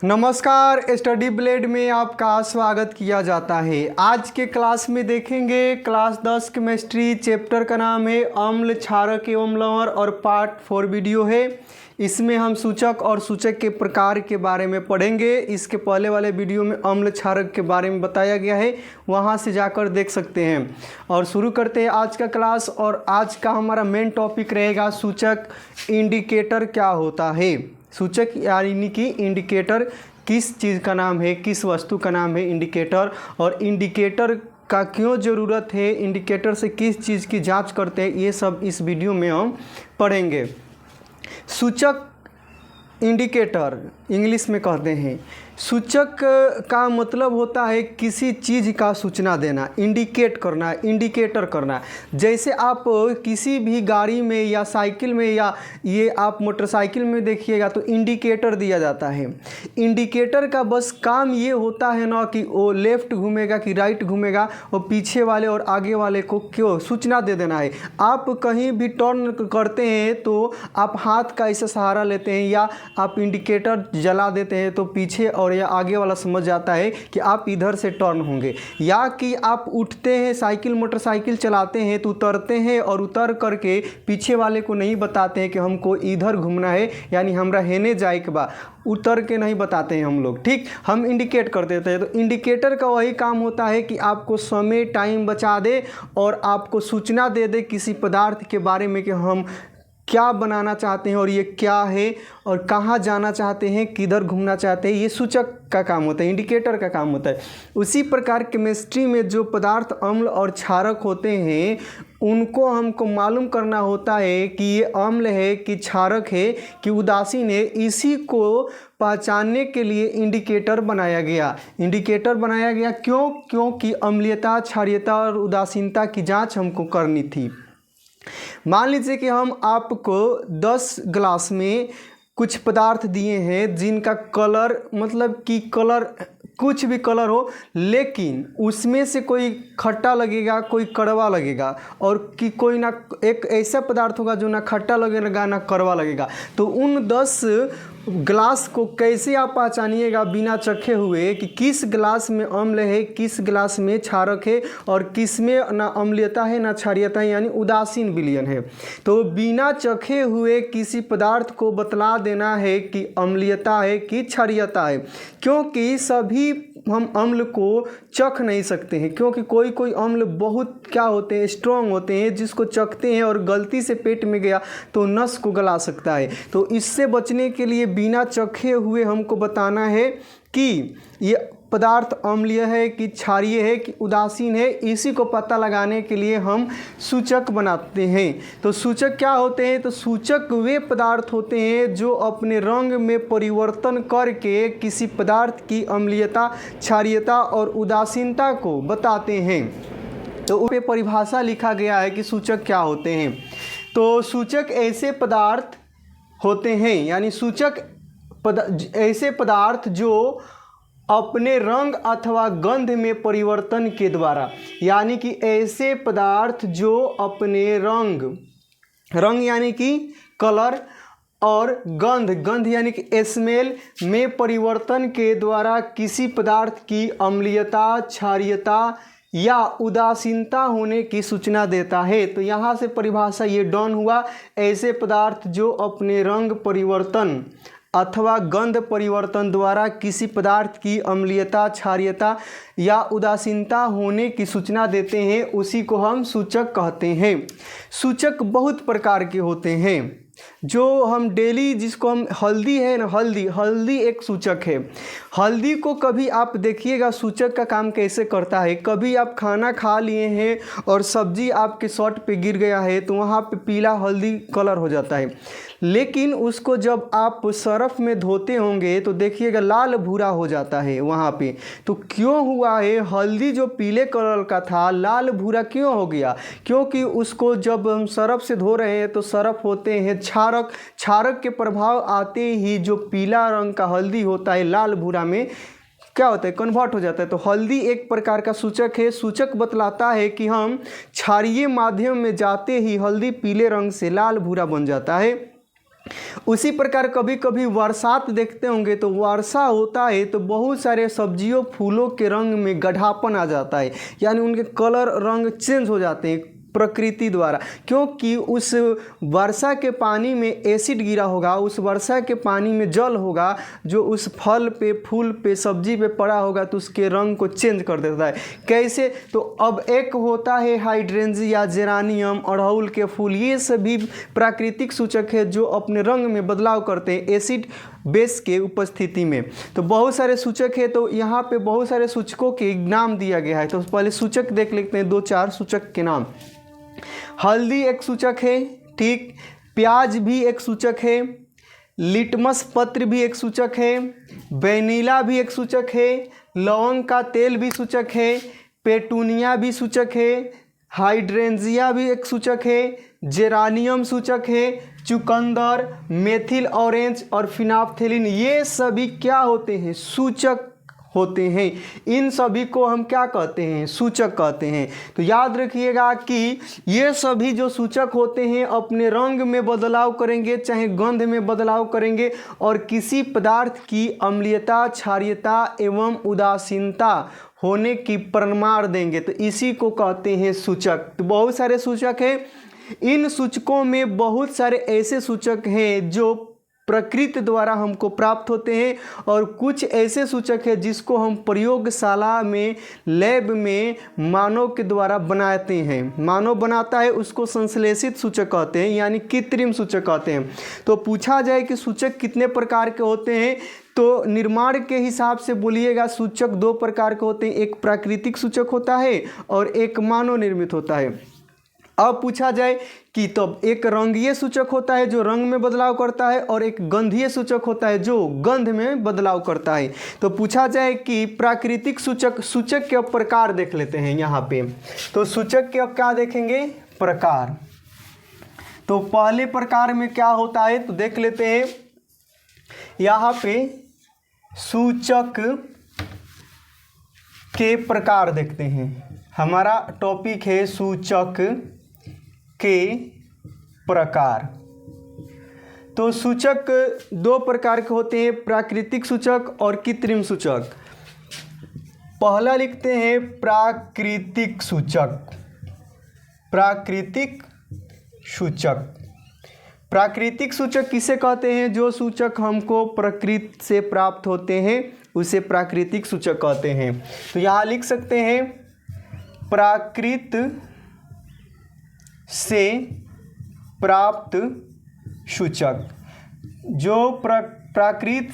नमस्कार, study blade में आपका स्वागत किया जाता है। आज के क्लास में देखेंगे क्लास 10 केमिस्ट्री, चैप्टर का नाम है अम्ल, क्षारक एवं लवण और पार्ट 4 वीडियो है। इसमें हम सूचक और सूचक के प्रकार के बारे में पढ़ेंगे। इसके पहले वाले वीडियो में अम्ल क्षारक के बारे में बताया गया है, वहां से जाकर देख सकते हैं। और शुरू करते हैं आज का क्लास। और आज का हमारा मेन टॉपिक रहेगा सूचक इंडिकेटर क्या होता है। सूचक यानी कि इंडिकेटर किस चीज़ का नाम है, किस वस्तु का नाम है इंडिकेटर, और इंडिकेटर का क्यों ज़रूरत है, इंडिकेटर से किस चीज़ की जांच करते हैं, ये सब इस वीडियो में हम पढ़ेंगे। सूचक इंडिकेटर इंग्लिश में कहते हैं। सूचक का मतलब होता है किसी चीज़ का सूचना देना, इंडिकेट करना, इंडिकेटर करना। जैसे आप किसी भी गाड़ी में या साइकिल में या ये आप मोटरसाइकिल में देखिएगा तो इंडिकेटर दिया जाता है। इंडिकेटर का बस काम ये होता है ना कि वो लेफ़्ट घूमेगा कि राइट घूमेगा, और पीछे वाले और आगे वाले को क्यों सूचना दे देना है। आप कहीं भी टर्न करते हैं तो आप हाथ का ऐसा सहारा लेते हैं या आप इंडिकेटर जला देते हैं तो पीछे और या आगे वाला समझ जाता है कि आप इधर से टर्न होंगे। या कि आप उठते हैं, साइकिल मोटरसाइकिल चलाते हैं तो उतरते हैं और उतर करके पीछे वाले को नहीं बताते हैं कि हमको इधर घूमना है, यानी हमरा हेने जाए के बा, उतर के नहीं बताते हैं हम लोग। ठीक, हम इंडिकेट कर देते हैं। तो इंडिकेटर का वही काम होता है कि आपको समय, टाइम बचा दे और आपको सूचना दे दे किसी पदार्थ के बारे में कि हम क्या बनाना चाहते हैं और ये क्या है और कहाँ जाना चाहते हैं, किधर घूमना चाहते हैं। ये सूचक का काम होता है, इंडिकेटर का काम होता है। उसी प्रकार केमिस्ट्री में जो पदार्थ अम्ल और क्षारक होते हैं उनको हमको मालूम करना होता है कि ये अम्ल है कि क्षारक है कि उदासीन है। इसी को पहचानने के लिए इंडिकेटर बनाया गया। इंडिकेटर बनाया गया क्योंकि अम्लीयता, क्षारीयता और उदासीनता की जाँच हमको करनी थी। मान लीजिए कि हम आपको 10 ग्लास में कुछ पदार्थ दिए हैं जिनका कलर, मतलब कि कलर कुछ भी कलर हो, लेकिन उसमें से कोई खट्टा लगेगा, कोई कड़वा लगेगा, और कि कोई ना एक ऐसा पदार्थ होगा जो ना खट्टा लगेगा ना कड़वा लगेगा। तो उन 10 ग्लास को कैसे आप पहचानिएगा बिना चखे हुए कि किस ग्लास में अम्ल है, किस ग्लास में क्षारक है और किस में ना अम्लीयता है ना क्षारीयता है, यानी उदासीन विलयन है। तो बिना चखे हुए किसी पदार्थ को बतला देना है कि अम्लीयता है कि क्षारीयता है, क्योंकि सभी हम अम्ल को चख नहीं सकते हैं। क्योंकि कोई कोई अम्ल बहुत क्या होते हैं, स्ट्रॉन्ग होते हैं, जिसको चखते हैं और गलती से पेट में गया तो नस को गला सकता है। तो इससे बचने के लिए बिना चखे हुए हमको बताना है कि ये पदार्थ अम्लीय है कि क्षारीय है कि उदासीन है। इसी को पता लगाने के लिए हम सूचक बनाते हैं। तो सूचक क्या होते हैं? तो सूचक वे पदार्थ होते हैं जो अपने रंग में परिवर्तन करके किसी पदार्थ की अम्लीयता, क्षारीयता और उदासीनता को बताते हैं। तो उस पे परिभाषा लिखा गया है कि सूचक क्या होते हैं। तो सूचक ऐसे पदार्थ होते हैं, यानी सूचक ऐसे पदार्थ जो अपने रंग अथवा गंध में परिवर्तन के द्वारा, यानी कि ऐसे पदार्थ जो अपने रंग यानी कि कलर और गंध यानी कि स्मेल में परिवर्तन के द्वारा किसी पदार्थ की अम्लीयता, क्षारीयता या उदासीनता होने की सूचना देता है। तो यहाँ से परिभाषा ये डॉन हुआ, ऐसे पदार्थ जो अपने रंग परिवर्तन अथवा गंध परिवर्तन द्वारा किसी पदार्थ की अम्लीयता, क्षारीयता या उदासीनता होने की सूचना देते हैं, उसी को हम सूचक कहते हैं। सूचक बहुत प्रकार के होते हैं जो हम डेली, जिसको हम हल्दी है ना, हल्दी एक सूचक है। हल्दी को कभी आप देखिएगा सूचक का काम कैसे करता है। कभी आप खाना खा लिए हैं और सब्जी आपके शर्ट पे गिर गया है तो वहाँ पे पीला हल्दी कलर हो जाता है, लेकिन उसको जब आप सरफ में धोते होंगे तो देखिएगा लाल भूरा हो जाता है वहाँ पे। तो क्यों हुआ है? हल्दी जो पीले कलर का था लाल भूरा क्यों हो गया? क्योंकि उसको जब हम सरफ से धो रहे हैं तो सरफ होते हैं क्षारक के प्रभाव आते ही जो पीला रंग का हल्दी होता है लाल भूरा में क्या होता है, कन्वर्ट हो जाता है। तो हल्दी एक प्रकार का सूचक है। सूचक बतलाता है कि हम क्षारीय माध्यम में जाते ही हल्दी पीले रंग से लाल भूरा बन जाता है। उसी प्रकार कभी कभी बरसात देखते होंगे तो वर्षा होता है तो बहुत सारे सब्जियों फूलों के रंग में गाढ़ापन आ जाता है, यानी उनके कलर रंग चेंज हो जाते हैं प्रकृति द्वारा, क्योंकि उस वर्षा के पानी में एसिड गिरा होगा, उस वर्षा के पानी में जल होगा जो उस फल पे, फूल पे, सब्जी पे पड़ा होगा तो उसके रंग को चेंज कर देता है। कैसे? तो अब एक होता है हाइड्रेंजिया, जेरानियम, अड़हुल के फूल, ये सभी प्राकृतिक सूचक है जो अपने रंग में बदलाव करते हैं एसिड बेस के उपस्थिति में। तो बहुत सारे सूचक है, तो यहाँ पे बहुत सारे सूचकों के नाम दिया गया है। तो पहले सूचक देख लेते हैं, 2-4 सूचक के नाम। हल्दी एक सूचक है, ठीक। प्याज भी एक सूचक है, लिटमस पत्र भी एक सूचक है, वेनिला भी एक सूचक है, लौंग का तेल भी सूचक है, पेटूनिया भी सूचक है, हाइड्रेंजिया भी एक सूचक है, जेरानियम सूचक है, चुकंदर, मेथिल ऑरेंज और फिनाप्थेलिन, ये सभी क्या होते हैं? सूचक होते हैं। इन सभी को हम क्या कहते हैं? सूचक कहते हैं। तो याद रखिएगा कि ये सभी जो सूचक होते हैं अपने रंग में बदलाव करेंगे, चाहे गंध में बदलाव करेंगे, और किसी पदार्थ की अम्लीयता, क्षारीयता एवं उदासीनता होने की प्रमाण देंगे, तो इसी को कहते हैं सूचक। तो बहुत सारे सूचक हैं। इन सूचकों में बहुत सारे ऐसे सूचक हैं जो प्रकृति द्वारा हमको प्राप्त होते हैं, और कुछ ऐसे सूचक है जिसको हम प्रयोगशाला में, लैब में मानव के द्वारा बनाते हैं। मानव बनाता है, उसको संश्लेषित सूचक कहते हैं, यानी कृत्रिम सूचक कहते हैं। तो पूछा जाए कि सूचक कितने प्रकार के होते हैं, तो निर्माण के हिसाब से बोलिएगा सूचक 2 प्रकार के होते हैं। एक प्राकृतिक सूचक होता है और एक मानव निर्मित होता है। अब पूछा जाए कि तब एक रंगीय सूचक होता है जो रंग में बदलाव करता है, और एक गंधीय सूचक होता है जो गंध में बदलाव करता है। तो पूछा जाए कि प्राकृतिक सूचक, सूचक के अब प्रकार देख लेते हैं यहाँ पे। तो सूचक के अब क्या देखेंगे? प्रकार। तो पहले प्रकार में क्या होता है तो देख लेते हैं। यहाँ पे सूचक के प्रकार देखते हैं। हमारा टॉपिक है सूचक के प्रकार। तो सूचक 2 प्रकार के होते हैं, प्राकृतिक सूचक और कृत्रिम सूचक। पहला लिखते हैं प्राकृतिक सूचक। प्राकृतिक सूचक, प्राकृतिक सूचक किसे कहते हैं? जो सूचक हमको प्रकृति से प्राप्त होते हैं उसे प्राकृतिक सूचक कहते हैं। तो यहाँ लिख सकते हैं प्राकृत से प्राप्त सूचक। जो प्राकृत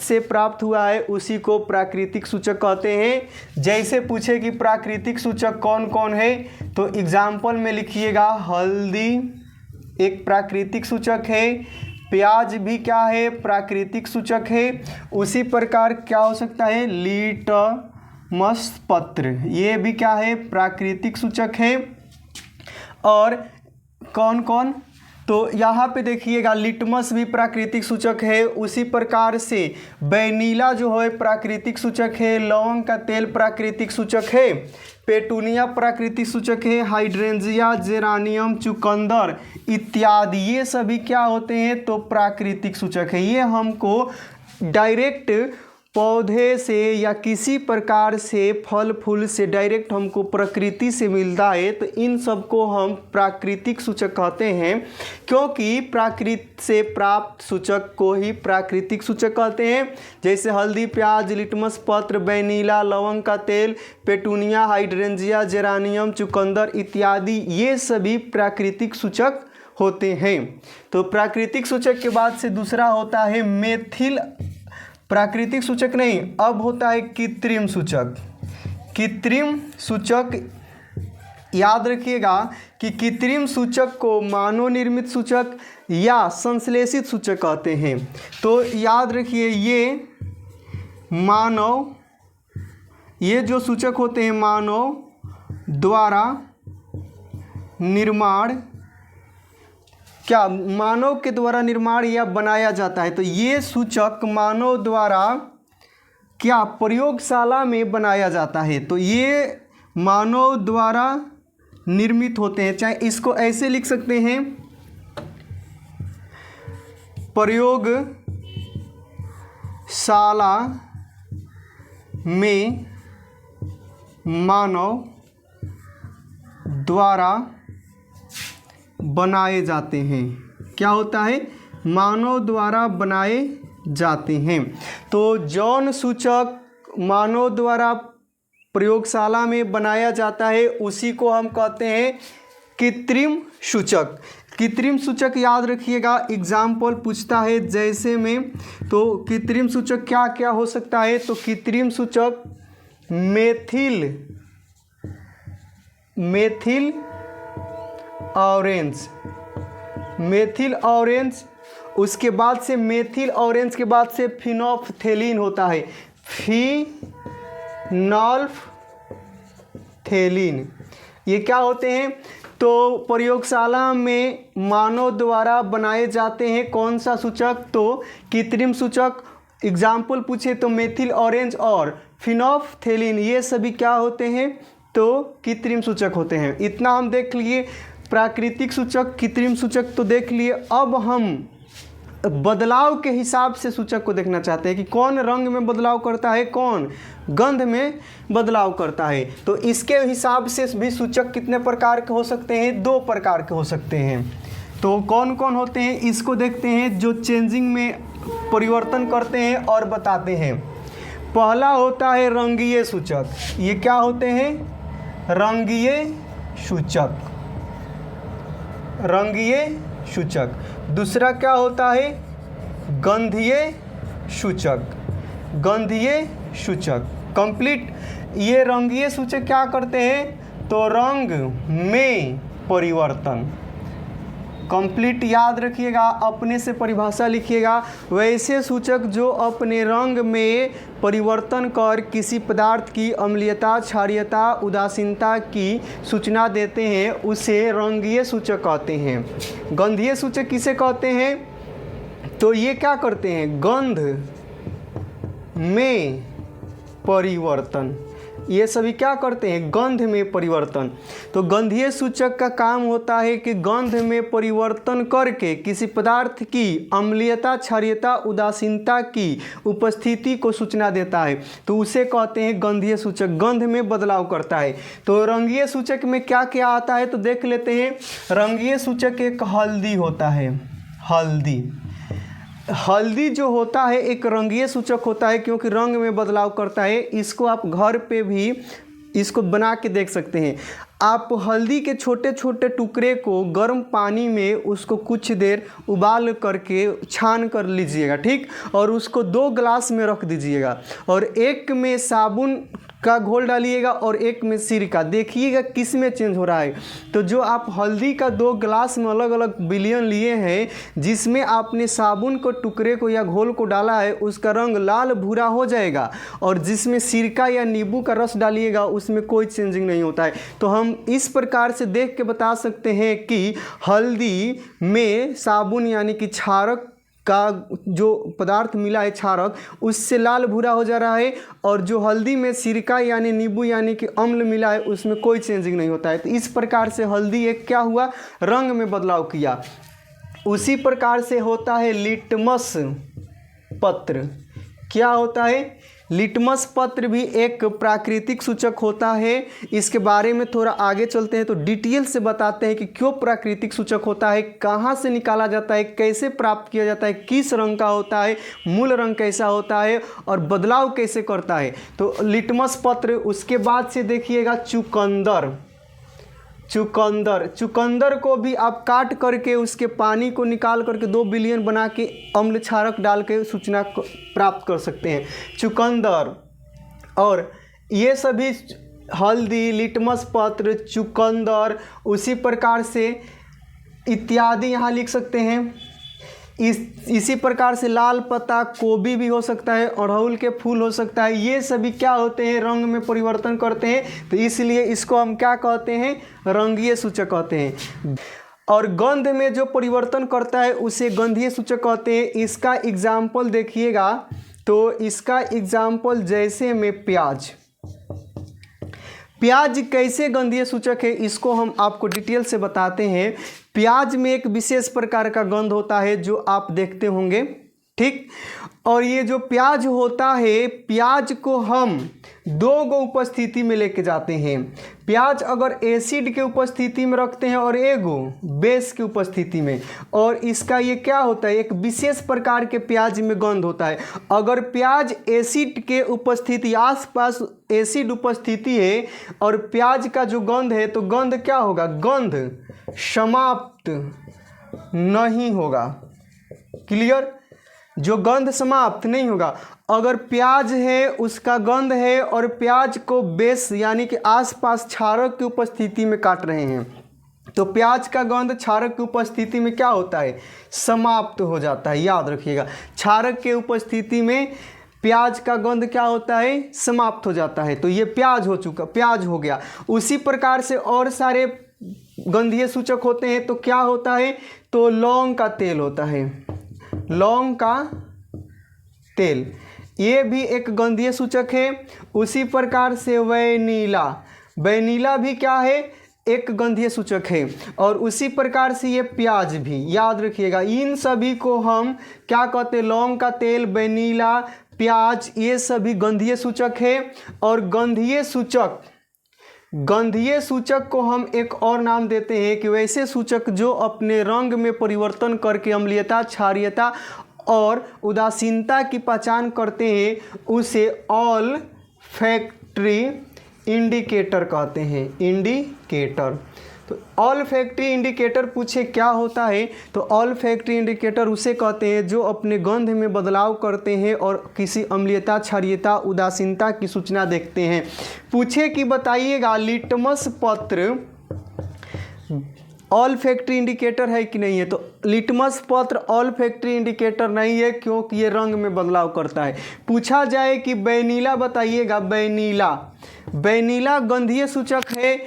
से प्राप्त हुआ है उसी को प्राकृतिक सूचक कहते हैं। जैसे पूछे कि प्राकृतिक सूचक कौन कौन है, तो एग्जाम्पल में लिखिएगा, हल्दी एक प्राकृतिक सूचक है, प्याज भी क्या है? प्राकृतिक सूचक है। उसी प्रकार क्या हो सकता है? लिटमस पत्र, ये भी क्या है? प्राकृतिक सूचक है। और कौन कौन? तो यहाँ पे देखिएगा लिटमस भी प्राकृतिक सूचक है। उसी प्रकार से वेनिला जो है प्राकृतिक सूचक है, लौंग का तेल प्राकृतिक सूचक है, पेटूनिया प्राकृतिक सूचक है, हाइड्रेंजिया, जेरानियम, चुकंदर इत्यादि ये सभी क्या होते हैं? तो प्राकृतिक सूचक है। ये हमको डायरेक्ट पौधे से या किसी प्रकार से फल फूल से डायरेक्ट हमको प्रकृति से मिलता है, तो इन सब को हम प्राकृतिक सूचक कहते हैं, क्योंकि प्राकृति से प्राप्त सूचक को ही प्राकृतिक सूचक कहते हैं। जैसे हल्दी, प्याज, लिटमस पत्र, वेनिला, लवंग का तेल, पेटूनिया, हाइड्रेंजिया, जेरानियम, चुकंदर इत्यादि ये सभी प्राकृतिक सूचक होते हैं। तो प्राकृतिक सूचक के बाद से दूसरा होता है मेथिल। प्राकृतिक सूचक नहीं, अब होता है कृत्रिम सूचक। कृत्रिम सूचक याद रखिएगा कि कृत्रिम सूचक को मानव निर्मित सूचक या संश्लेषित सूचक कहते हैं। तो याद रखिए ये मानव, ये जो सूचक होते हैं मानव द्वारा निर्माण, क्या मानव के द्वारा निर्माण या बनाया जाता है। तो ये सूचक मानव द्वारा क्या प्रयोगशाला में बनाया जाता है, तो ये मानव द्वारा निर्मित होते हैं। चाहे इसको ऐसे लिख सकते हैं प्रयोगशाला में मानव द्वारा बनाए जाते हैं। क्या होता है? मानव द्वारा बनाए जाते हैं। तो जौन सूचक मानव द्वारा प्रयोगशाला में बनाया जाता है उसी को हम कहते हैं कृत्रिम सूचक। कृत्रिम सूचक याद रखिएगा, एग्जाम्पल पूछता है जैसे में, तो कृत्रिम सूचक क्या क्या हो सकता है? तो कृत्रिम सूचक मेथिल ऑरेंज, उसके बाद से मेथिल ऑरेंज के बाद से फिनोल्फथेलिन होता है, फिनोल्फथेलिन। ये क्या होते हैं? तो प्रयोगशाला में मानव द्वारा बनाए जाते हैं कौन सा सूचक? तो कृत्रिम सूचक। एग्जाम्पल पूछे तो मेथिल ऑरेंज और फिनोल्फथेलिन, ये सभी क्या होते हैं? तो कृत्रिम सूचक होते हैं। इतना हम देख लिए प्राकृतिक सूचक, कृत्रिम सूचक तो देख लिए। अब हम बदलाव के हिसाब से सूचक को देखना चाहते हैं कि कौन रंग में बदलाव करता है, कौन गंध में बदलाव करता है। तो इसके हिसाब से भी सूचक कितने प्रकार के हो सकते हैं? 2 प्रकार के हो सकते हैं। तो कौन कौन होते हैं इसको देखते हैं, जो चेंजिंग में परिवर्तन करते हैं और बताते हैं। पहला होता है रंगीय सूचक। ये क्या होते हैं? रंगीय सूचक। दूसरा क्या होता है? गंधीय सूचक। कंप्लीट। ये रंगीय सूचक क्या करते हैं? तो रंग में परिवर्तन। कंप्लीट याद रखिएगा, अपने से परिभाषा लिखिएगा। वैसे सूचक जो अपने रंग में परिवर्तन कर किसी पदार्थ की अम्लीयता, क्षारीयता, उदासीनता की सूचना देते हैं उसे रंगीय सूचक कहते हैं। गंधीय सूचक किसे कहते हैं? तो ये क्या करते हैं? गंध में परिवर्तन। ये सभी क्या करते हैं? गंध में परिवर्तन। तो गंधीय सूचक का काम होता है कि गंध में परिवर्तन करके किसी पदार्थ की अम्लीयता, क्षारीयता, उदासीनता की उपस्थिति को सूचना देता है, तो उसे कहते हैं गंधीय सूचक। गंध में बदलाव करता है। तो रंगीय सूचक में क्या क्या आता है तो देख लेते हैं। रंगीय सूचक एक हल्दी होता है। हल्दी जो होता है एक रंगीय सूचक होता है, क्योंकि रंग में बदलाव करता है। इसको आप घर पे भी इसको बना के देख सकते हैं। आप हल्दी के छोटे छोटे टुकड़े को गर्म पानी में उसको कुछ देर उबाल करके छान कर लीजिएगा, ठीक, और उसको 2 गिलास में रख दीजिएगा और एक में साबुन का घोल डालिएगा और एक में सिरका। देखिएगा किस में चेंज हो रहा है। तो जो आप हल्दी का 2 गिलास में अलग अलग विलयन लिए हैं, जिसमें आपने साबुन को टुकड़े को या घोल को डाला है, उसका रंग लाल भूरा हो जाएगा, और जिसमें सिरका या नींबू का रस डालिएगा उसमें कोई चेंजिंग नहीं होता है। तो हम इस प्रकार से देख के बता सकते हैं कि हल्दी में साबुन यानी कि क्षारक का जो पदार्थ मिला है, क्षारक, उससे लाल भूरा हो जा रहा है, और जो हल्दी में सिरका यानी नींबू यानी कि अम्ल मिला है उसमें कोई चेंजिंग नहीं होता है। तो इस प्रकार से हल्दी एक क्या हुआ? रंग में बदलाव किया। उसी प्रकार से होता है लिटमस पत्र। क्या होता है? लिटमस पत्र भी एक प्राकृतिक सूचक होता है। इसके बारे में थोड़ा आगे चलते हैं तो डिटेल से बताते हैं कि क्यों प्राकृतिक सूचक होता है, कहाँ से निकाला जाता है, कैसे प्राप्त किया जाता है, किस रंग का होता है, मूल रंग कैसा होता है और बदलाव कैसे करता है। तो लिटमस पत्र। उसके बाद से देखिएगा चुकंदर को भी आप काट करके उसके पानी को निकाल करके 2 विलयन बना के अम्ल क्षारक डाल के सूचना प्राप्त कर सकते हैं। चुकंदर और ये सभी हल्दी, लिटमस पत्र, चुकंदर, उसी प्रकार से इत्यादि यहाँ लिख सकते हैं। इसी प्रकार से लाल पत्ता गोभी भी हो सकता है, अड़हुल के फूल हो सकता है। ये सभी क्या होते हैं? रंग में परिवर्तन करते हैं। तो इसलिए इसको हम क्या कहते हैं? रंगीय सूचक कहते हैं। और गंध में जो परिवर्तन करता है उसे गंधीय सूचक कहते हैं। इसका एग्जाम्पल देखिएगा, तो इसका एग्जाम्पल जैसे में प्याज कैसे गंधीय सूचक है, इसको हम आपको डिटेल से बताते हैं। प्याज में एक विशेष प्रकार का गंध होता है जो आप देखते होंगे, ठीक। और ये जो प्याज होता है, प्याज को हम दो गो उपस्थिति में लेके जाते हैं। प्याज अगर एसिड के उपस्थिति में रखते हैं और एगो बेस की उपस्थिति में, और इसका ये क्या होता है, एक विशेष प्रकार के प्याज में गंध होता है। अगर प्याज एसिड के उपस्थिति, आसपास एसिड उपस्थिति है और प्याज का जो गंध है, तो गंध क्या होगा, गंध समाप्त नहीं होगा। क्लियर, जो गंध समाप्त नहीं होगा। अगर प्याज है, उसका गंध है, और प्याज को बेस यानी कि आसपास क्षारक की उपस्थिति में काट रहे हैं, तो प्याज का गंध क्षारक की उपस्थिति में क्या होता है, समाप्त हो जाता है। याद रखिएगा, क्षारक के उपस्थिति में प्याज का गंध क्या होता है, समाप्त हो जाता है। तो ये प्याज हो चुका, प्याज हो गया। उसी प्रकार से और सारे गंधीय सूचक होते हैं। तो क्या होता है, तो लौंग का तेल होता है, लौंग का तेल, ये भी एक गंधीय सूचक है। उसी प्रकार से वैनिला, वैनिला भी क्या है, एक गंधीय सूचक है। और उसी प्रकार से ये प्याज भी, याद रखिएगा, इन सभी को हम क्या कहते हैं, लौंग का तेल, वैनिला, प्याज, ये सभी गंधीय सूचक है। और गंधीय सूचक, गंधीय सूचक को हम एक और नाम देते हैं कि वैसे सूचक जो अपने रंग में परिवर्तन करके अम्लीयता, क्षारीयता और उदासीनता की पहचान करते हैं, उसे ऑल्फैक्टरी इंडिकेटर कहते हैं, इंडिकेटर। तो ऑल्फैक्टरी इंडिकेटर पूछे क्या होता है, तो ऑल्फैक्टरी इंडिकेटर उसे कहते हैं जो अपने गंध में बदलाव करते हैं और किसी अम्लीयता, क्षारीयता, उदासीनता की सूचना देखते हैं। पूछे कि बताइएगा लिटमस पत्र ऑल्फैक्टरी इंडिकेटर है कि नहीं है, तो लिटमस पत्र ऑल्फैक्टरी इंडिकेटर नहीं है क्योंकि ये रंग में बदलाव करता है। पूछा जाए कि वैनिला बताइएगा, वैनिला, वैनिला गंधीय सूचक है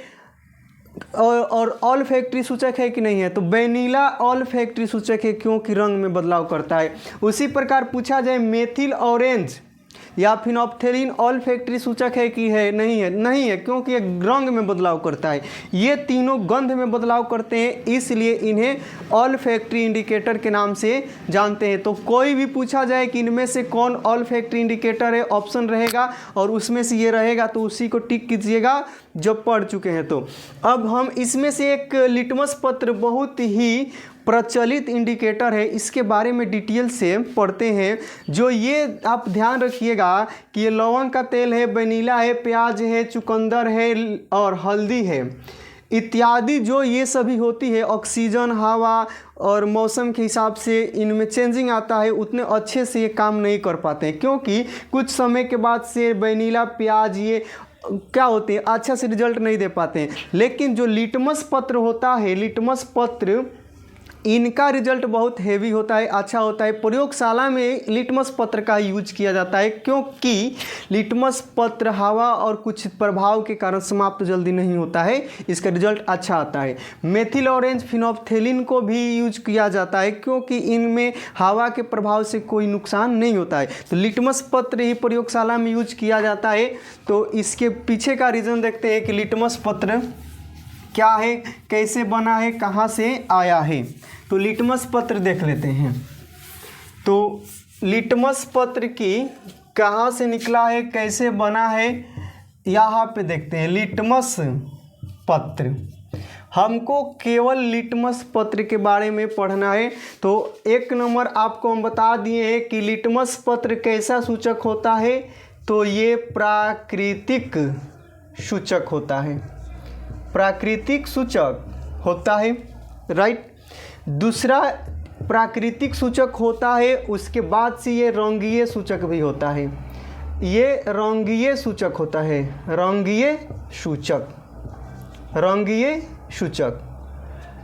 और ऑल्फैक्टरी सूचक है कि नहीं है, तो वैनिला ऑल्फैक्टरी सूचक है क्योंकि रंग में बदलाव करता है। उसी प्रकार पूछा जाए मेथिल ऑरेंज या फिनोप्थेलिन ऑल्फैक्टरी सूचक है कि है, नहीं है, नहीं है क्योंकि ये रंग में बदलाव करता है। ये तीनों गंध में बदलाव करते हैं, इसलिए इन्हें ऑल्फैक्टरी इंडिकेटर के नाम से जानते हैं। तो कोई भी पूछा जाए कि इनमें से कौन ऑल्फैक्टरी इंडिकेटर है, ऑप्शन रहेगा और उसमें से ये रहेगा, तो उसी को टिक कीजिएगा जो पढ़ चुके हैं। तो अब हम इसमें से एक लिटमस पत्र बहुत ही प्रचलित इंडिकेटर है, इसके बारे में डिटेल से पढ़ते हैं। जो ये आप ध्यान रखिएगा कि ये लौंग का तेल है, वैनिला है, प्याज है, चुकंदर है और हल्दी है इत्यादि, जो ये सभी होती है, ऑक्सीजन, हवा और मौसम के हिसाब से इनमें चेंजिंग आता है, उतने अच्छे से ये काम नहीं कर पाते हैं क्योंकि कुछ समय के बाद से वैनिला, प्याज ये क्या होते हैं, अच्छा से रिजल्ट नहीं दे पाते हैं। लेकिन जो लिटमस पत्र होता है, लिटमस पत्र, इनका रिजल्ट बहुत हेवी होता है, अच्छा होता है। प्रयोगशाला में लिटमस पत्र का यूज किया जाता है क्योंकि लिटमस पत्र हवा और कुछ प्रभाव के कारण समाप्त जल्दी नहीं होता है, इसका रिजल्ट अच्छा आता है। मेथिल ऑरेंज, फिनोप्थेलिन को भी यूज किया जाता है क्योंकि इनमें हवा के प्रभाव से कोई नुकसान नहीं होता है। तो लिटमस पत्र ही प्रयोगशाला में यूज किया जाता है। तो इसके पीछे का रीज़न देखते हैं कि लिटमस पत्र क्या है, कैसे बना है, कहाँ से आया है। तो लिटमस पत्र देख लेते हैं। तो लिटमस पत्र की कहाँ से निकला है, कैसे बना है, यहाँ पे देखते हैं। लिटमस पत्र, हमको केवल लिटमस पत्र के बारे में पढ़ना है। तो एक नंबर आपको हम बता दिए हैं कि लिटमस पत्र कैसा सूचक होता है, तो ये प्राकृतिक सूचक होता है, प्राकृतिक सूचक होता है, राइट। दूसरा प्राकृतिक सूचक होता है, उसके बाद से ये रंगीय सूचक भी होता है, ये रंगीय सूचक होता है, रंगीय सूचक, रंगीय सूचक,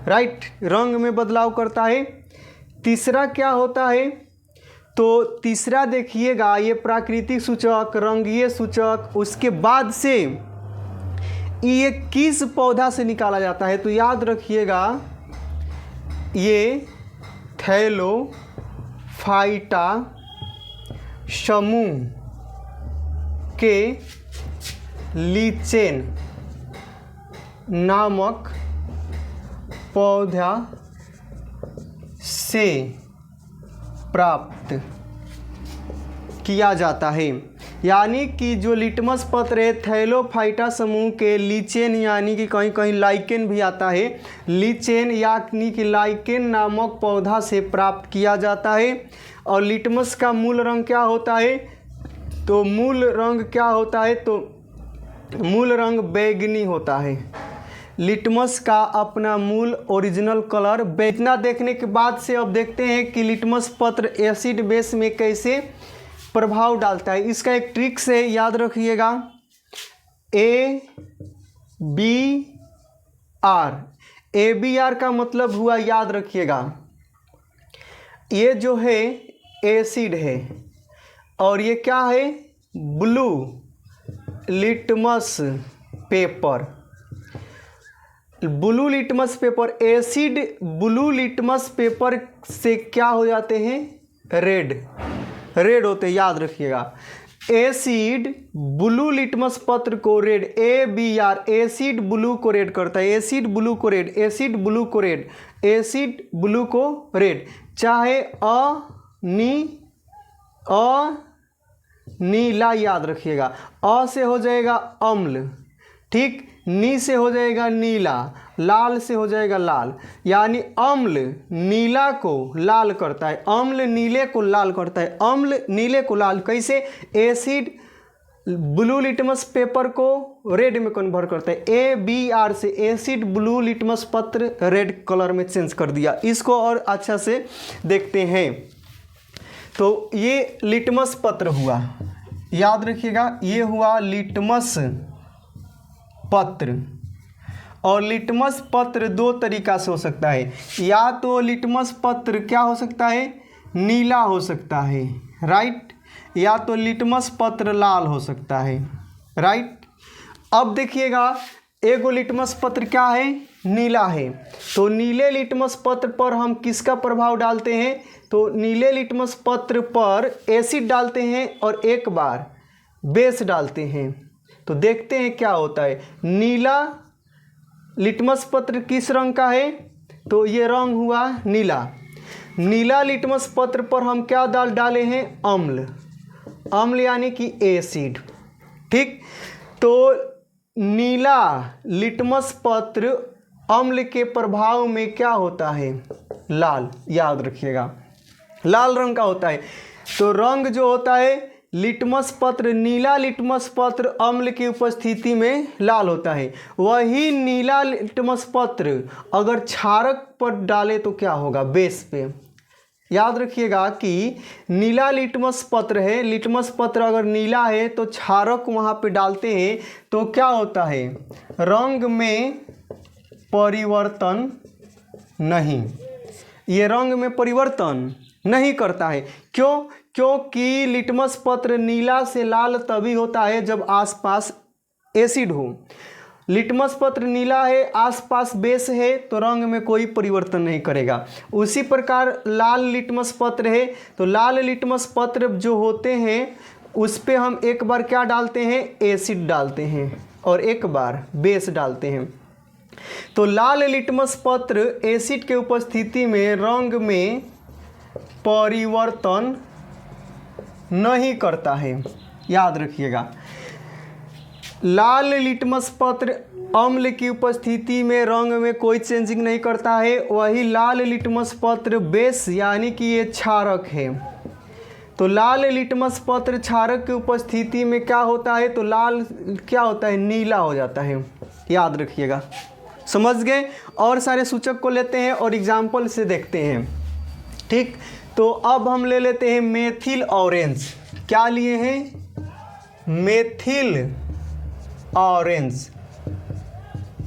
राइट, रंग में बदलाव करता है। तीसरा क्या होता है, तो तीसरा देखिएगा, ये प्राकृतिक सूचक, रंगीय सूचक, उसके बाद से ये किस पौधा से निकाला जाता है, तो याद रखिएगा ये थैलोफाइटा समूह के लीचेन नामक पौधा से प्राप्त किया जाता है। यानी कि जो लिटमस पत्र है थैलोफाइटा समूह के लीचेन यानी कि कहीं कहीं लाइकेन भी आता है, लीचेन यानी कि लाइकेन नामक पौधा से प्राप्त किया जाता है। और लिटमस का मूल रंग क्या होता है? तो मूल रंग क्या होता है? तो मूल रंग बैंगनी होता है। लिटमस का अपना मूल ओरिजिनल कलर। इतना देखने के बाद से अब देखते हैं कि लिटमस पत्र एसिड बेस में कैसे प्रभाव डालता है। इसका एक ट्रिक से याद रखिएगा, ABR। ABR का मतलब हुआ, याद रखिएगा, ये जो है एसिड है और ये क्या है? Blue litmus paper. Blue litmus paper, acid blue litmus paper से क्या हो जाते हैं? रेड होते हैं, याद रखिएगा। एसिड ब्लू लिटमस पत्र को रेड, ABR, एसिड ब्लू को रेड करता है। एसिड ब्लू को रेड, एसिड ब्लू को रेड, एसिड ब्लू को रेड। चाहे नीला, याद रखिएगा। अ से हो जाएगा अम्ल, ठीक, नी से हो जाएगा नीला, लाल से हो जाएगा लाल। यानी अम्ल नीला को लाल करता है, अम्ल नीले को लाल करता है, अम्ल नीले को लाल कैसे? एसिड ब्लू लिटमस पेपर को रेड में कन्वर्ट करता है। ABR से एसिड ब्लू लिटमस पत्र रेड कलर में चेंज कर दिया। इसको और अच्छा से देखते हैं। तो ये लिटमस पत्र हुआ, याद रखिएगा, ये हुआ लिटमस पत्र। और लिटमस पत्र दो तरीका से हो सकता है। या तो लिटमस पत्र क्या हो सकता है? नीला हो सकता है, राइट, या तो लिटमस पत्र लाल हो सकता है, राइट। अब देखिएगा, एगो लिटमस पत्र क्या है? नीला है। तो नीले लिटमस पत्र पर हम किसका प्रभाव डालते हैं? तो नीले लिटमस पत्र पर एसिड डालते हैं और एक बार बेस डालते हैं। तो देखते हैं क्या होता है। नीला लिटमस पत्र किस रंग का है? तो ये रंग हुआ नीला। नीला लिटमस पत्र पर हम क्या डाले हैं? अम्ल यानी कि एसिड, ठीक। तो नीला लिटमस पत्र अम्ल के प्रभाव में क्या होता है? लाल, याद रखिएगा, लाल रंग का होता है। तो रंग जो होता है लिटमस पत्र, नीला लिटमस पत्र अम्ल की उपस्थिति में लाल होता है। वही नीला लिटमस पत्र अगर क्षारक पर डाले तो क्या होगा? बेस पे। याद रखिएगा कि नीला लिटमस पत्र है, लिटमस पत्र अगर नीला है तो क्षारक वहाँ पे डालते हैं तो क्या होता है? रंग में परिवर्तन नहीं, ये रंग में परिवर्तन नहीं करता है। क्यों? क्योंकि लिटमस पत्र नीला से लाल तभी होता है जब आसपास एसिड हो। लिटमस पत्र नीला है, आसपास बेस है, तो रंग में कोई परिवर्तन नहीं करेगा। उसी प्रकार लाल लिटमस पत्र है, तो लाल लिटमस पत्र जो होते हैं उस पे हम एक बार क्या डालते हैं? एसिड डालते हैं और एक बार बेस डालते हैं। तो लाल लिटमस पत्र एसिड के उपस्थिति में रंग में परिवर्तन नहीं करता है, याद रखिएगा। लाल लिटमस पत्र अम्ल की उपस्थिति में रंग में कोई चेंजिंग नहीं करता है। वही लाल लिटमस पत्र बेस यानी कि ये क्षारक है। तो लाल लिटमस पत्र क्षारक की उपस्थिति में क्या होता है? तो लाल क्या होता है? नीला हो जाता है, याद रखिएगा। समझ गए? और सारे सूचक को लेते हैं और एग्जाम्पल से देखते हैं, ठीक। तो अब हम ले लेते हैं मेथिल ऑरेंज। क्या लिए हैं? Methyl orange.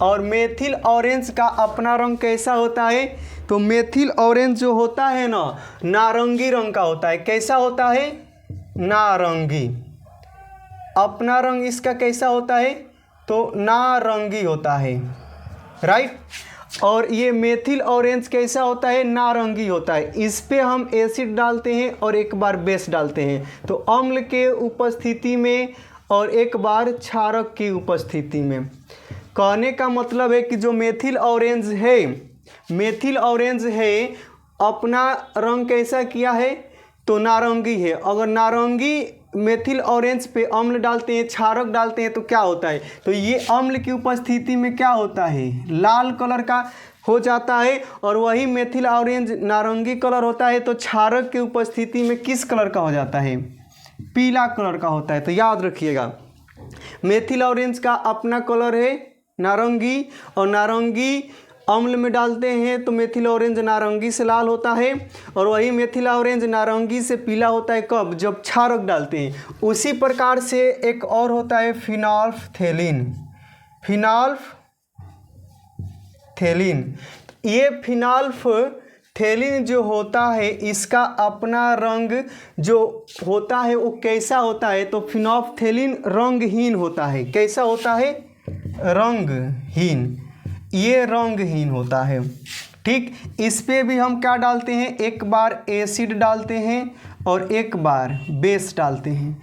और मेथिल ऑरेंज का अपना रंग कैसा होता है? तो मेथिल ऑरेंज जो होता है ना, नारंगी रंग का होता है। कैसा होता है? नारंगी। अपना रंग इसका कैसा होता है? तो नारंगी होता है, राइट। और ये मेथिल ऑरेंज कैसा होता है? नारंगी होता है। इस पे हम एसिड डालते हैं और एक बार बेस डालते हैं, तो अम्ल के उपस्थिति में और एक बार क्षारक की उपस्थिति में। कहने का मतलब है कि जो मेथिल ऑरेंज है अपना रंग कैसा किया है, तो नारंगी है। अगर नारंगी मेथिल ऑरेंज पे अम्ल डालते हैं, क्षारक डालते हैं तो क्या होता है, तो ये अम्ल की उपस्थिति में क्या होता है, लाल कलर का हो जाता है। और वही मेथिल ऑरेंज नारंगी कलर होता है, तो क्षारक की उपस्थिति में किस कलर का हो जाता है, पीला कलर का होता है। तो याद रखिएगा, मेथिल ऑरेंज का अपना कलर है नारंगी, और नारंगी अम्ल में डालते हैं तो मेथिल ऑरेंज नारंगी से लाल होता है, और वही मेथिल ऑरेंज नारंगी से पीला होता है कब, जब क्षारक डालते हैं। उसी प्रकार से एक और होता है फिनोल्फथेलिन। फिनोल्फथेलिन, ये फिनोल्फथेलिन जो होता है इसका अपना रंग जो होता है वो कैसा होता है, तो फिनोल्फथेलिन रंगहीन होता है। कैसा होता है, रंगहीन, ये रंगहीन होता है। ठीक, इस पे भी हम क्या डालते हैं, एक बार एसिड डालते हैं और एक बार बेस डालते हैं।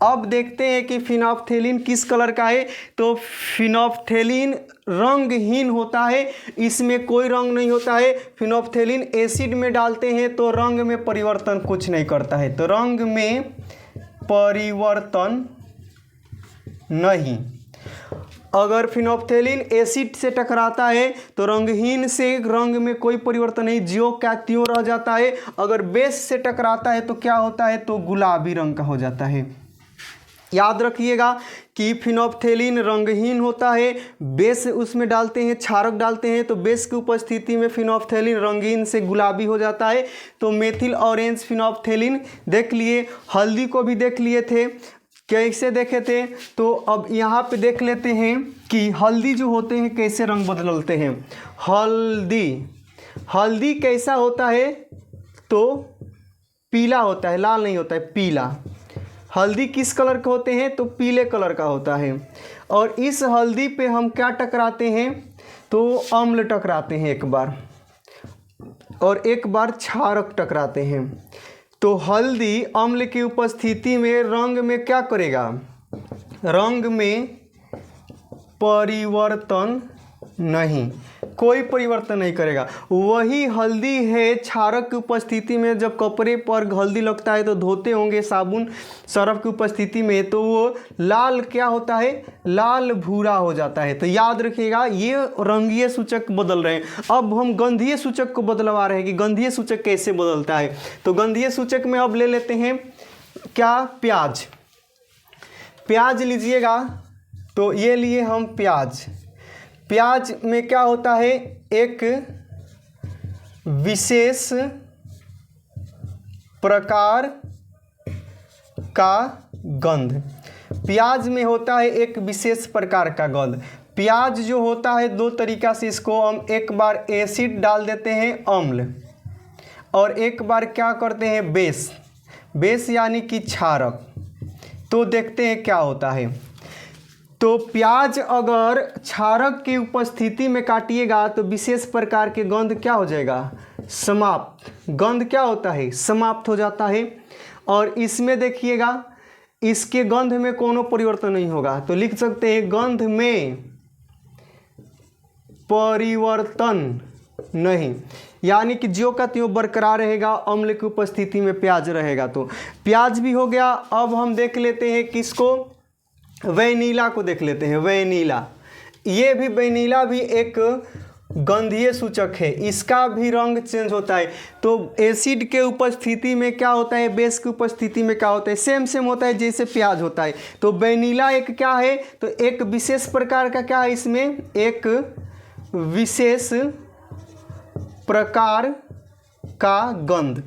अब देखते हैं कि फिनोल्फथेलिन किस कलर का है, तो फिनोल्फथेलिन रंगहीन होता है, इसमें कोई रंग नहीं होता है। फिनोल्फथेलिन एसिड में डालते हैं तो रंग में परिवर्तन कुछ नहीं करता है, तो रंग में परिवर्तन नहीं। अगर फिनोल्फथेलिन एसिड से टकराता है तो रंगहीन से रंग में कोई परिवर्तन नहीं, ज्यों का त्यों रह जाता है। अगर बेस से टकराता है तो क्या होता है, तो गुलाबी रंग का हो जाता है। याद रखिएगा कि फिनोल्फथेलिन रंगहीन होता है, बेस उसमें डालते हैं, क्षारक डालते हैं तो बेस की उपस्थिति में फिनोल्फथेलिन रंगीन से गुलाबी हो जाता है। तो मेथिल ऑरेंज फिनोल्फथेलिन देख लिए, हल्दी को भी देख लिए थे, कैसे देखे थे, तो अब यहाँ पे देख लेते हैं कि हल्दी जो होते हैं कैसे रंग बदलते हैं। हल्दी कैसा होता है, तो पीला होता है, लाल नहीं होता है, पीला। हल्दी किस कलर के होते हैं, तो पीले कलर का होता है। और इस हल्दी पे हम क्या टकराते हैं, तो अम्ल टकराते हैं एक बार, और एक बार क्षारक टकराते हैं। तो हल्दी अम्ल की उपस्थिति में रंग में क्या करेगा, रंग में परिवर्तन नहीं, कोई परिवर्तन नहीं करेगा। वही हल्दी है क्षारक की उपस्थिति में, जब कपड़े पर हल्दी लगता है तो धोते होंगे साबुन सरफ की उपस्थिति में, तो वो लाल क्या होता है, लाल भूरा हो जाता है। तो याद रखिएगा ये रंगीय सूचक बदल रहे हैं। अब हम गंधीय सूचक को बदलवा रहे हैं कि गंधीय सूचक कैसे बदलता है। तो गंधीय सूचक में अब ले लेते हैं क्या, प्याज। प्याज लीजिएगा, तो ये लिए हम प्याज। प्याज में क्या होता है, एक विशेष प्रकार का गंध। प्याज में होता है एक विशेष प्रकार का गंध। प्याज जो होता है दो तरीका से, इसको हम एक बार एसिड डाल देते हैं अम्ल, और एक बार क्या करते हैं बेस यानी कि क्षारक। तो देखते हैं क्या होता है। तो प्याज अगर क्षारक की उपस्थिति में काटिएगा तो विशेष प्रकार के गंध क्या हो जाएगा, समाप्त। गंध क्या होता है, समाप्त हो जाता है। और इसमें देखिएगा इसके गंध में कोनो परिवर्तन नहीं होगा, तो लिख सकते हैं गंध में परिवर्तन नहीं, यानी कि ज्यों का त्यों बरकरार रहेगा, अम्ल की उपस्थिति में प्याज रहेगा। तो प्याज भी हो गया। अब हम देख लेते हैं किसको, वैनिला को देख लेते हैं। वैनिला, ये भी वैनिला भी एक गंधीय सूचक है, इसका भी रंग चेंज होता है। तो एसिड के उपस्थिति में क्या होता है, बेस की उपस्थिति में क्या होता है, सेम होता है जैसे प्याज होता है। तो वैनिला एक क्या है, तो एक विशेष प्रकार का क्या है, इसमें एक विशेष प्रकार का गंध।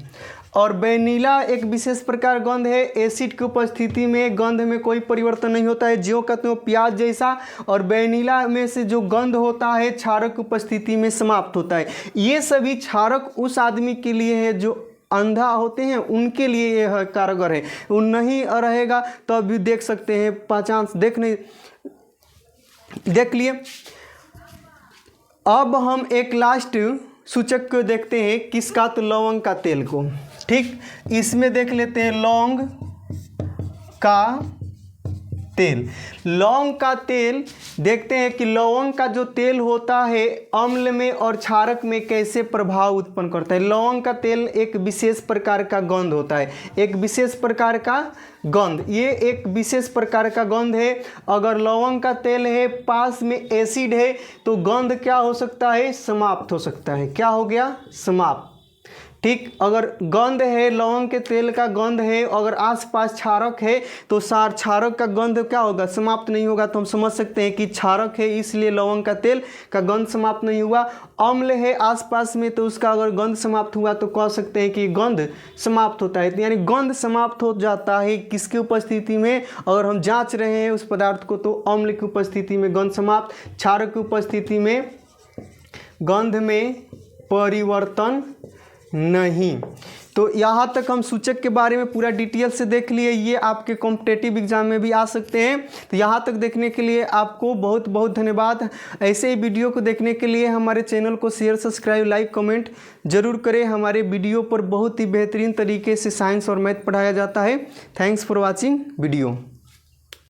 और वैनिला एक विशेष प्रकार गंध है, एसिड की उपस्थिति में गंध में कोई परिवर्तन नहीं होता है, ज्यों का त्यों प्याज जैसा। और वैनिला में से जो गंध होता है क्षारक की उपस्थिति में समाप्त होता है। ये सभी क्षारक उस आदमी के लिए है जो अंधा होते हैं, उनके लिए यह कारगर है। वो नहीं रहेगा तो अभी देख सकते हैं, पहचान देख लिए। अब हम एक लास्ट सूचक को देखते हैं, किसका, तो लौंग का तेल को। ठीक, इसमें देख लेते हैं लौंग का तेल। लौंग का तेल देखते हैं कि लौंग का जो तेल होता है अम्ल में और क्षारक में कैसे प्रभाव उत्पन्न करता है। लौंग का तेल एक विशेष प्रकार का गंध होता है, एक विशेष प्रकार का गंध, ये एक विशेष प्रकार का गंध है। अगर लौंग का तेल है पास में एसिड है तो गंध क्या हो सकता है, समाप्त हो सकता है। क्या हो गया, समाप्त। ठीक, अगर गंध है, लौंग के तेल का गंध है, अगर आसपास क्षारक है तो क्षारक का गंध क्या होगा, समाप्त नहीं होगा। तो हम समझ सकते हैं कि क्षारक है इसलिए लौंग का तेल का गंध समाप्त नहीं हुआ। अम्ल है आसपास में तो उसका अगर गंध समाप्त हुआ तो कह सकते हैं कि गंध समाप्त होता है। तो यानी गंध समाप्त हो जाता है किसकी उपस्थिति में, अगर हम जांच रहे हैं उस पदार्थ को तो अम्ल की उपस्थिति में गंध समाप्त, क्षारक की उपस्थिति में गंध में परिवर्तन नहीं। तो यहाँ तक हम सूचक के बारे में पूरा डिटेल से देख लिए, ये आपके कॉम्पिटिटिव एग्जाम में भी आ सकते हैं। तो यहाँ तक देखने के लिए आपको बहुत बहुत धन्यवाद। ऐसे ही वीडियो को देखने के लिए हमारे चैनल को शेयर, सब्सक्राइब, लाइक, कमेंट जरूर करें। हमारे वीडियो पर बहुत ही बेहतरीन तरीके से साइंस और मैथ पढ़ाया जाता है। Thanks for watching video.